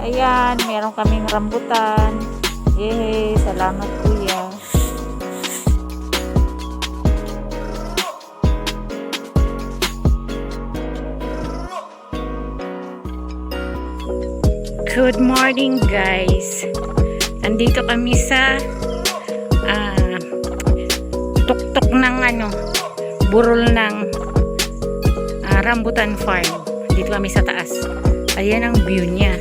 Ayan, meron kaming rambutan. Yehey, salamat kuya. Good morning guys. Nandito kami sa tuktok ng burol ng Rambutan Farm. Dito kami sa taas. Ayan ang view niya.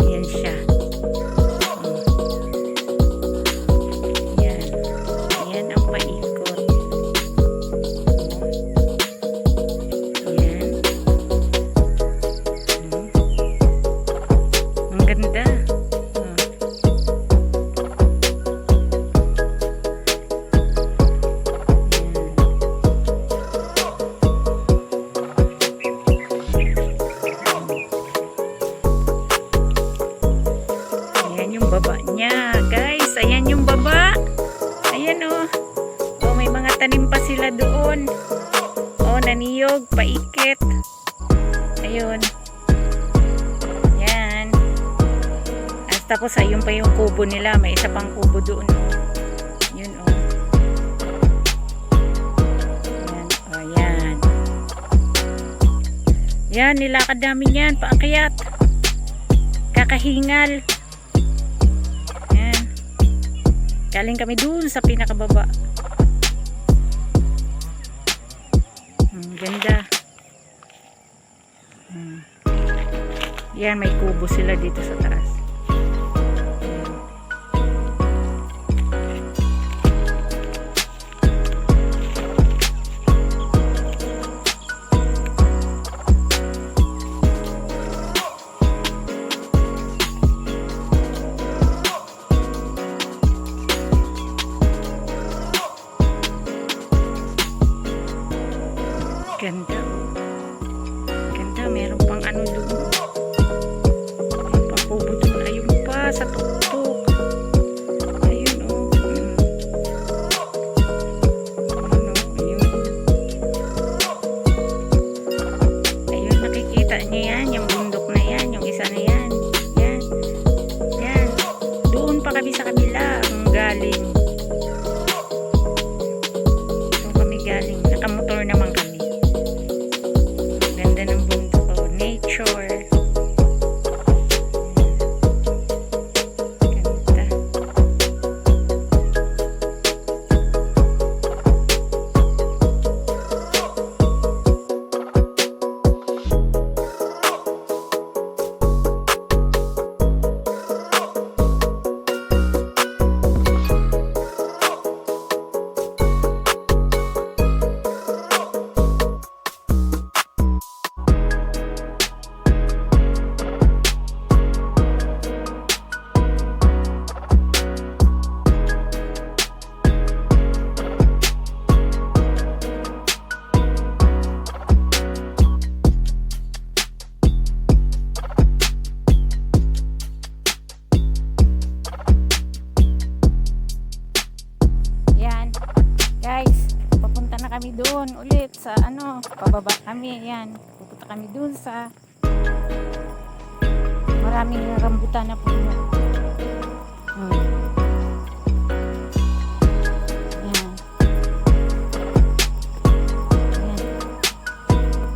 Ayan siya. Ayan. Ayan ang paikot. Ayan. Ang ganda. Baba niya guys, ayan yung baba, ayan oh, may mga tanim pa sila doon, naniyog, paikit, ayun, yan, at tapos ayun pa yung kubo nila, may isa pang kubo doon, yun yan, yan, nilakad namin yan, paakyat, kakahingal. Galing kami dun sa pinakababa. Ganda. Yan, may kubo sila dito sa taas. Ganda. Ganda. Meron pang doon. Meron pang kubo doon. Ayun pa sa tuktok. Ayun ayun. Ayun, nakikita niya yan. Yung bundok na yan. Yung isa na yan. Yan. Yan. Doon pa kami sa kabila. Ang galing. Doon kami galing. Nakamotor naman kami. Ganda ng bundok, nature. Ganda. Guys, papunta na kami doon ulit sa pababa kami, yan. Pupunta kami doon sa maraming rambutan na puno. Yan. Yan.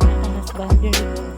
Nakahasbandary doon.